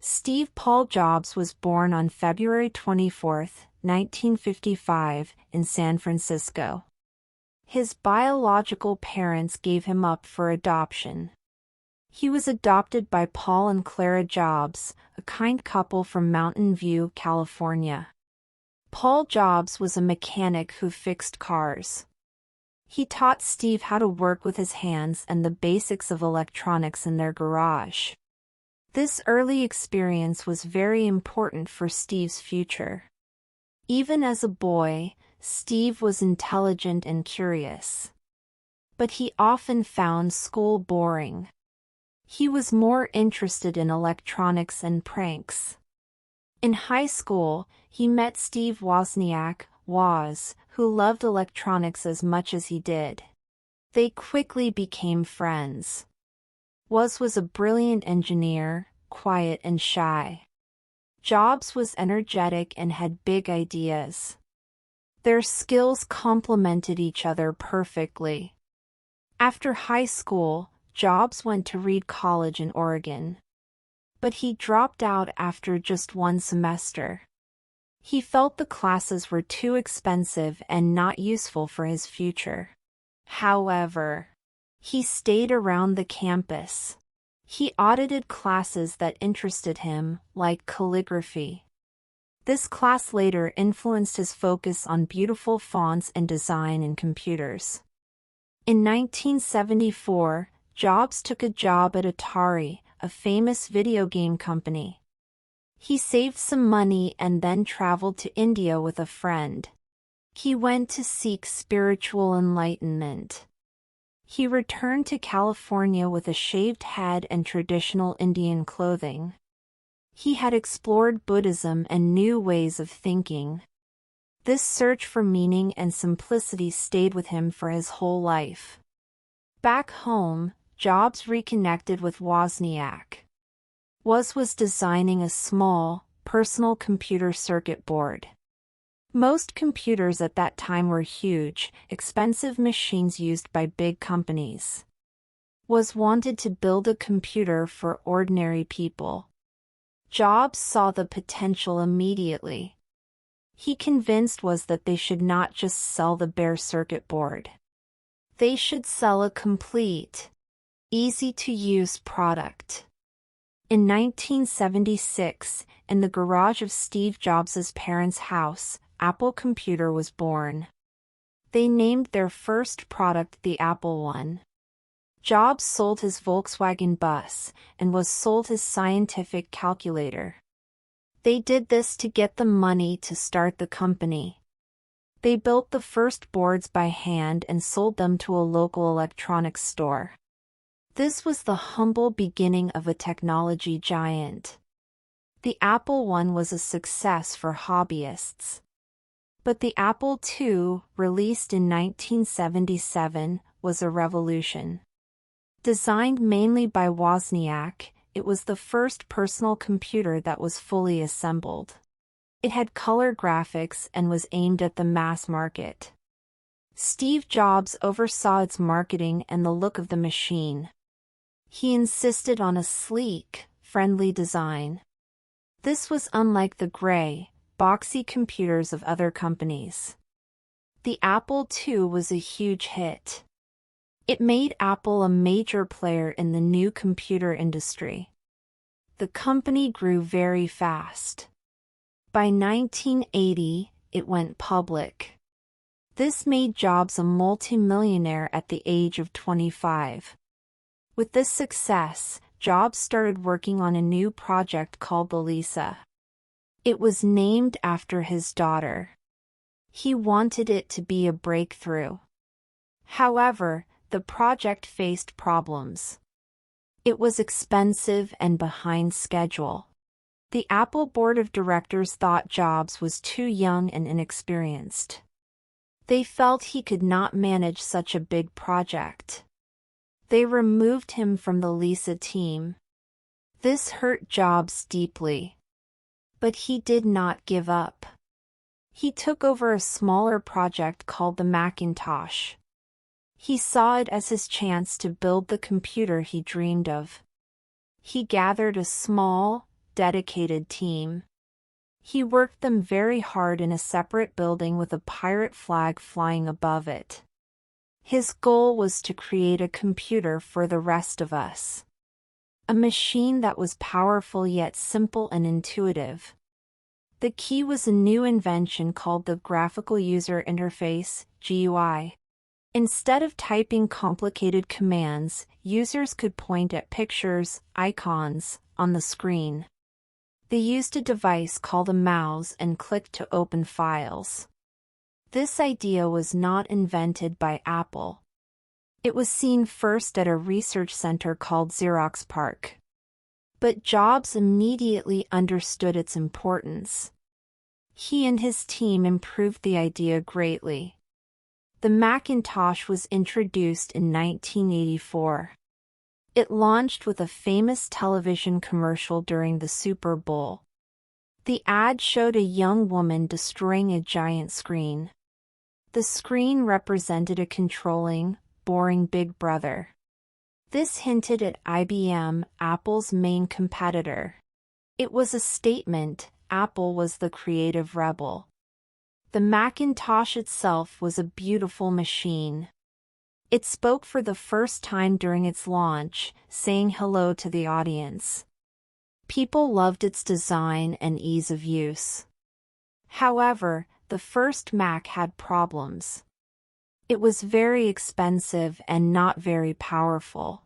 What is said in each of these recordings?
Steve Paul Jobs was born on February 24, 1955, in San Francisco. His biological parents gave him up for adoption. He was adopted by Paul and Clara Jobs, a kind couple from Mountain View, California. Paul Jobs was a mechanic who fixed cars. He taught Steve how to work with his hands and the basics of electronics in their garage. This early experience was very important for Steve's future. Even as a boy, Steve was intelligent and curious. But he often found school boring. He was more interested in electronics and pranks. In high school, he met Steve Wozniak, Woz, who loved electronics as much as he did. They quickly became friends. Woz was a brilliant engineer, quiet and shy. Jobs was energetic and had big ideas. Their skills complemented each other perfectly. After high school, Jobs went to Reed College in Oregon. But he dropped out after just one semester. He felt the classes were too expensive and not useful for his future. However, he stayed around the campus. He audited classes that interested him, like calligraphy. This class later influenced his focus on beautiful fonts and design in computers. In 1974, Jobs took a job at Atari, a famous video game company. He saved some money and then traveled to India with a friend. He went to seek spiritual enlightenment. He returned to California with a shaved head and traditional Indian clothing. He had explored Buddhism and new ways of thinking. This search for meaning and simplicity stayed with him for his whole life. Back home, Jobs reconnected with Wozniak. Woz was designing a small, personal computer circuit board. Most computers at that time were huge, expensive machines used by big companies. Woz wanted to build a computer for ordinary people. Jobs saw the potential immediately. He convinced Woz that they should not just sell the bare circuit board. They should sell a complete, easy-to-use product. In 1976, in the garage of Steve Jobs' parents' house, Apple Computer was born. They named their first product the Apple I. Jobs sold his Volkswagen bus, and Woz sold his scientific calculator. They did this to get the money to start the company. They built the first boards by hand and sold them to a local electronics store. This was the humble beginning of a technology giant. The Apple I was a success for hobbyists. But the Apple II, released in 1977, was a revolution. Designed mainly by Wozniak, it was the first personal computer that was fully assembled. It had color graphics and was aimed at the mass market. Steve Jobs oversaw its marketing and the look of the machine. He insisted on a sleek, friendly design. This was unlike the gray, boxy computers of other companies. The Apple II was a huge hit. It made Apple a major player in the new computer industry. The company grew very fast. By 1980, it went public. This made Jobs a multimillionaire at the age of 25. With this success, Jobs started working on a new project called the Lisa. It was named after his daughter. He wanted it to be a breakthrough. However, the project faced problems. It was expensive and behind schedule. The Apple board of directors thought Jobs was too young and inexperienced. They felt he could not manage such a big project. They removed him from the Lisa team. This hurt Jobs deeply. But he did not give up. He took over a smaller project called the Macintosh. He saw it as his chance to build the computer he dreamed of. He gathered a small, dedicated team. He worked them very hard in a separate building with a pirate flag flying above it. His goal was to create a computer for the rest of us. A machine that was powerful yet simple and intuitive. The key was a new invention called the Graphical User Interface, GUI. Instead of typing complicated commands, users could point at pictures, icons, on the screen. They used a device called a mouse and clicked to open files. This idea was not invented by Apple. It was seen first at a research center called Xerox PARC. But Jobs immediately understood its importance. He and his team improved the idea greatly. The Macintosh was introduced in 1984. It launched with a famous television commercial during the Super Bowl. The ad showed a young woman destroying a giant screen. The screen represented a controlling, boring big brother. This hinted at IBM, Apple's main competitor. It was a statement: Apple was the creative rebel. The Macintosh itself was a beautiful machine. It spoke for the first time during its launch, saying hello to the audience. People loved its design and ease of use. However, the first Mac had problems. It was very expensive and not very powerful.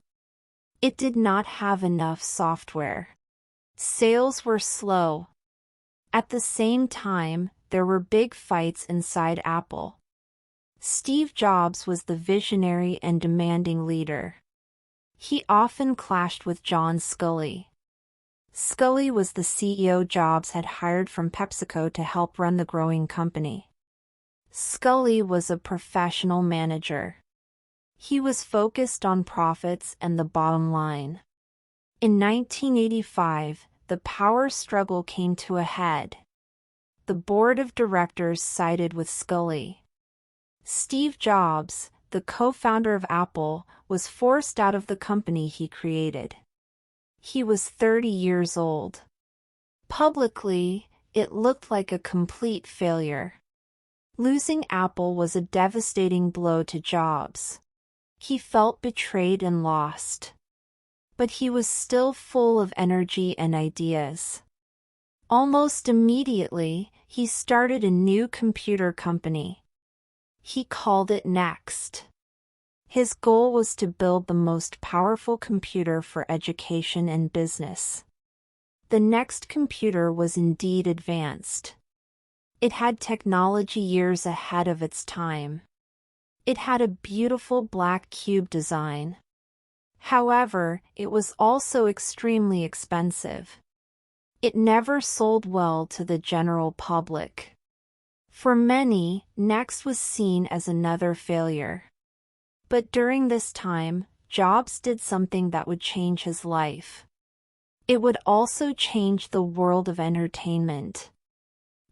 It did not have enough software. Sales were slow. At the same time, there were big fights inside Apple. Steve Jobs was the visionary and demanding leader. He often clashed with John Sculley. Sculley was the CEO Jobs had hired from PepsiCo to help run the growing company. Sculley was a professional manager. He was focused on profits and the bottom line. In 1985, the power struggle came to a head. The board of directors sided with Sculley. Steve Jobs, the co-founder of Apple, was forced out of the company he created. He was 30 years old. Publicly, it looked like a complete failure. Losing Apple was a devastating blow to Jobs. He felt betrayed and lost. But he was still full of energy and ideas. Almost immediately, he started a new computer company. He called it Next. His goal was to build the most powerful computer for education and business. The Next computer was indeed advanced. It had technology years ahead of its time. It had a beautiful black cube design. However, it was also extremely expensive. It never sold well to the general public. For many, Next was seen as another failure. But during this time, Jobs did something that would change his life. It would also change the world of entertainment.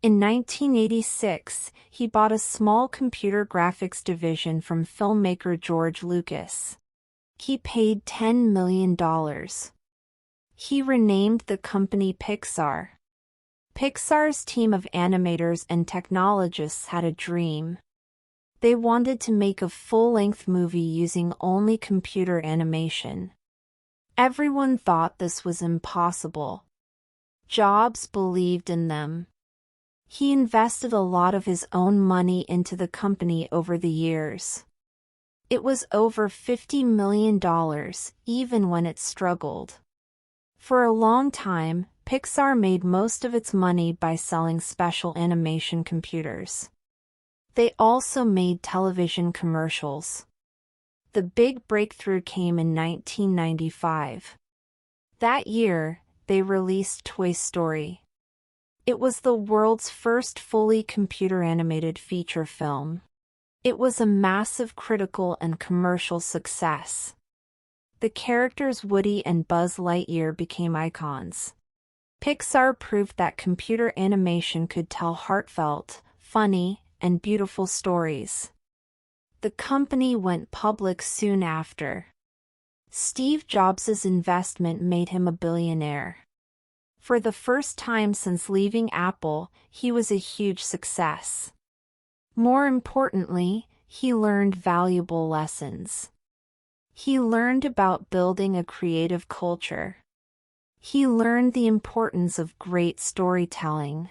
In 1986, he bought a small computer graphics division from filmmaker George Lucas. He paid $10 million. He renamed the company Pixar. Pixar's team of animators and technologists had a dream. They wanted to make a full-length movie using only computer animation. Everyone thought this was impossible. Jobs believed in them. He invested a lot of his own money into the company over the years. It was over $50 million, even when it struggled. For a long time, Pixar made most of its money by selling special animation computers. They also made television commercials. The big breakthrough came in 1995. That year, they released Toy Story. It was the world's first fully computer-animated feature film. It was a massive critical and commercial success. The characters Woody and Buzz Lightyear became icons. Pixar proved that computer animation could tell heartfelt, funny, and beautiful stories. The company went public soon after. Steve Jobs' investment made him a billionaire. For the first time since leaving Apple, he was a huge success. More importantly, he learned valuable lessons. He learned about building a creative culture. He learned the importance of great storytelling.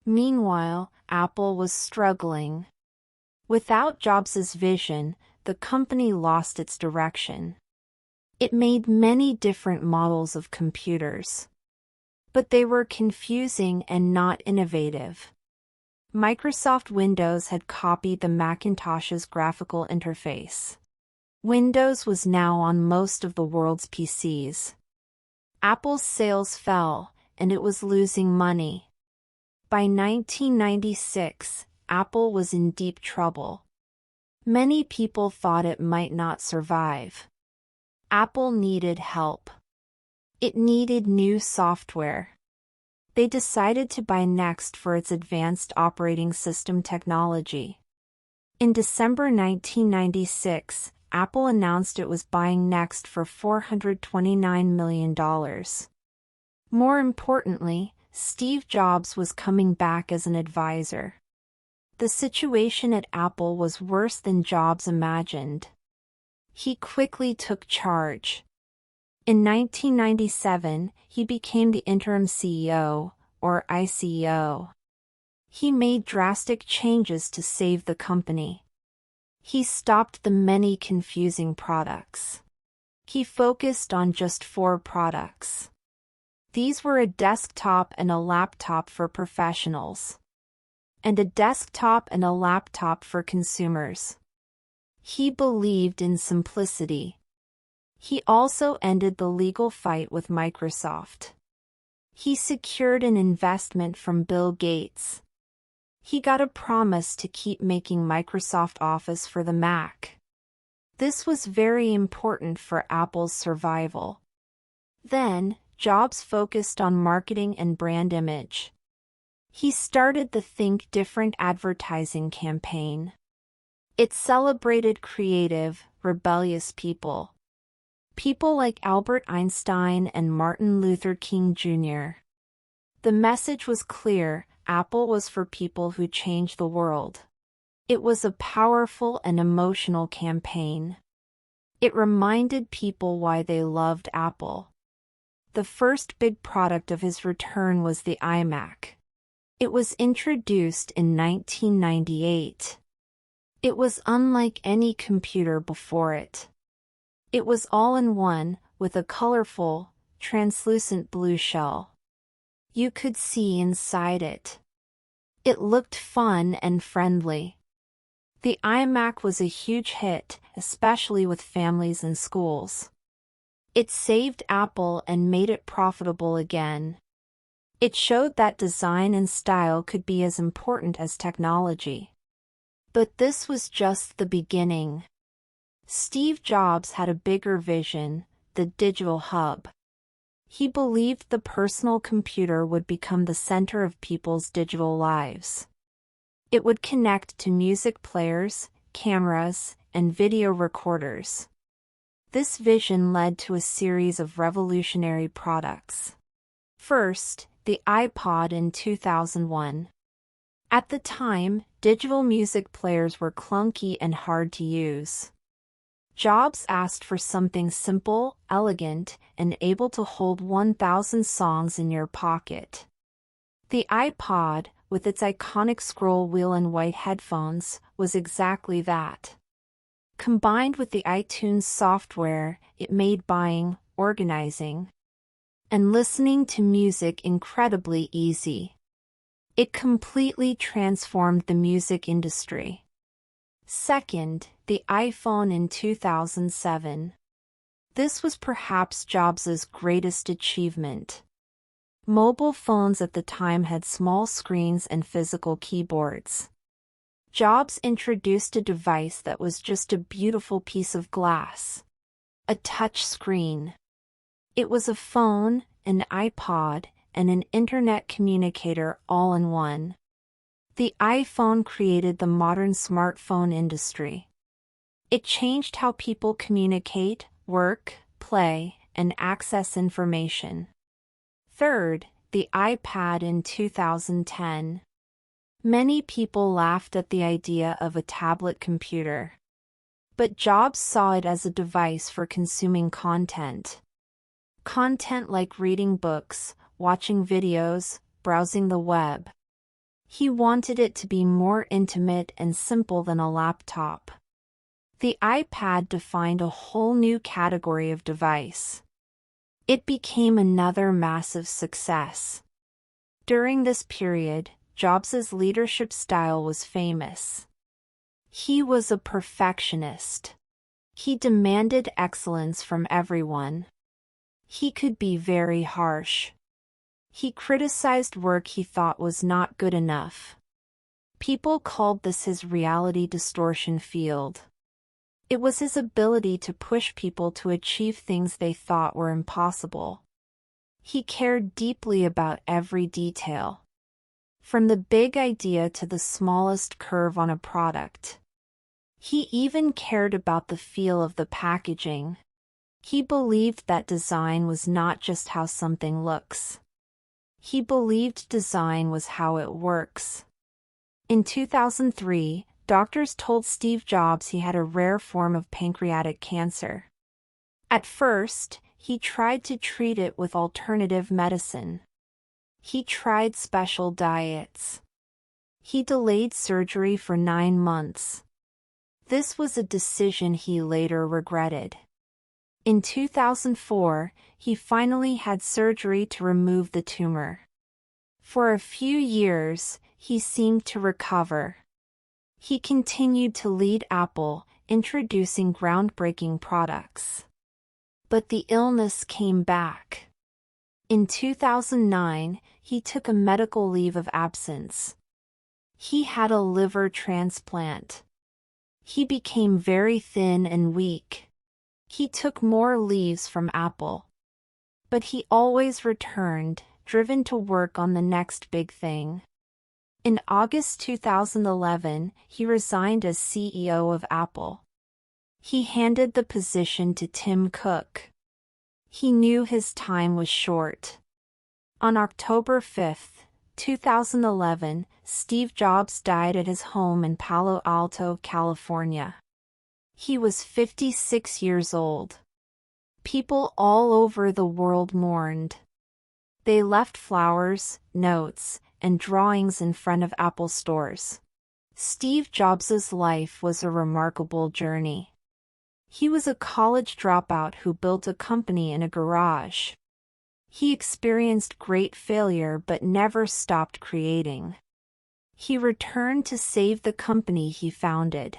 Meanwhile, Apple was struggling. Without Jobs' vision, the company lost its direction. It made many different models of computers. But they were confusing and not innovative. Microsoft Windows had copied the Macintosh's graphical interface. Windows was now on most of the world's PCs. Apple's sales fell, and it was losing money. By 1996, Apple was in deep trouble. Many people thought it might not survive. Apple needed help. It needed new software. They decided to buy Next for its advanced operating system technology. In December 1996, Apple announced it was buying Next for $429 million. More importantly, Steve Jobs was coming back as an advisor. The situation at Apple was worse than Jobs imagined. He quickly took charge. In 1997, he became the interim CEO, or ICO. He made drastic changes to save the company. He stopped the many confusing products. He focused on just 4 products. These were a desktop and a laptop for professionals, and a desktop and a laptop for consumers. He believed in simplicity. He also ended the legal fight with Microsoft. He secured an investment from Bill Gates. He got a promise to keep making Microsoft Office for the Mac. This was very important for Apple's survival. Then, Jobs focused on marketing and brand image. He started the Think Different advertising campaign. It celebrated creative, rebellious people. People like Albert Einstein and Martin Luther King Jr. The message was clear: Apple was for people who change the world. It was a powerful and emotional campaign. It reminded people why they loved Apple. The first big product of his return was the iMac. It was introduced in 1998. It was unlike any computer before it. It was all-in-one, with a colorful, translucent blue shell. You could see inside it. It looked fun and friendly. The iMac was a huge hit, especially with families and schools. It saved Apple and made it profitable again. It showed that design and style could be as important as technology. But this was just the beginning. Steve Jobs had a bigger vision: the digital hub. He believed the personal computer would become the center of people's digital lives. It would connect to music players, cameras, and video recorders. This vision led to a series of revolutionary products. First, the iPod in 2001. At the time, digital music players were clunky and hard to use. Jobs asked for something simple, elegant, and able to hold 1,000 songs in your pocket. The iPod, with its iconic scroll wheel and white headphones, was exactly that. Combined with the iTunes software, it made buying, organizing, and listening to music incredibly easy. It completely transformed the music industry. Second, the iPhone in 2007. This was perhaps Jobs' greatest achievement. Mobile phones at the time had small screens and physical keyboards. Jobs introduced a device that was just a beautiful piece of glass. A touch screen. It was a phone, an iPod, and an internet communicator all in one. The iPhone created the modern smartphone industry. It changed how people communicate, work, play, and access information. third, the iPad in 2010. Many people laughed at the idea of a tablet computer. But Jobs saw it as a device for consuming content. Content like reading books, watching videos, browsing the web. He wanted it to be more intimate and simple than a laptop. The iPad defined a whole new category of device. It became another massive success. During this period, Jobs's leadership style was famous. He was a perfectionist. He demanded excellence from everyone. He could be very harsh. He criticized work he thought was not good enough. People called this his reality distortion field. It was his ability to push people to achieve things they thought were impossible. He cared deeply about every detail. From the big idea to the smallest curve on a product. He even cared about the feel of the packaging. He believed that design was not just how something looks. He believed design was how it works. In 2003, doctors told Steve Jobs he had a rare form of pancreatic cancer. At first, he tried to treat it with alternative medicine. He tried special diets. He delayed surgery for 9 months. This was a decision he later regretted. In 2004, he finally had surgery to remove the tumor. For a few years, he seemed to recover. He continued to lead Apple, introducing groundbreaking products. But the illness came back. In 2009, he took a medical leave of absence. He had a liver transplant. He became very thin and weak. He took more leaves from Apple. But he always returned, driven to work on the next big thing. In August 2011, he resigned as CEO of Apple. He handed the position to Tim Cook. He knew his time was short. On October 5, 2011, Steve Jobs died at his home in Palo Alto, California. He was 56 years old. People all over the world mourned. They left flowers, notes, and drawings in front of Apple stores. Steve Jobs' life was a remarkable journey. He was a college dropout who built a company in a garage. He experienced great failure but never stopped creating. He returned to save the company he founded.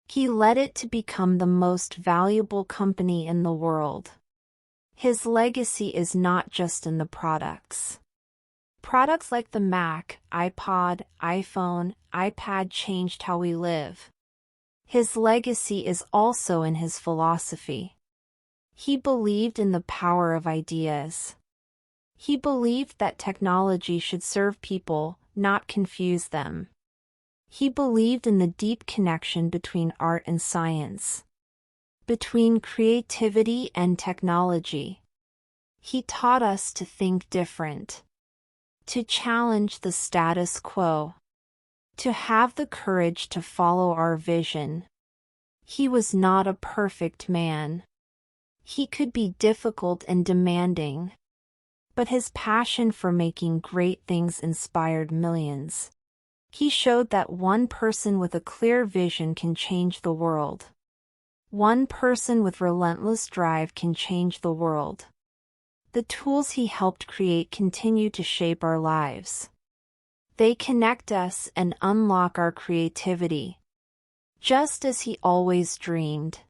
He led it to become the most valuable company in the world. His legacy is not just in the products. Products like the Mac, iPod, iPhone, iPad changed how we live. His legacy is also in his philosophy. He believed in the power of ideas. He believed that technology should serve people, not confuse them. He believed in the deep connection between art and science, between creativity and technology. He taught us to think different, to challenge the status quo, to have the courage to follow our vision. He was not a perfect man. He could be difficult and demanding. But his passion for making great things inspired millions. He showed that one person with a clear vision can change the world. One person with relentless drive can change the world. The tools he helped create continue to shape our lives. They connect us and unlock our creativity, just as he always dreamed.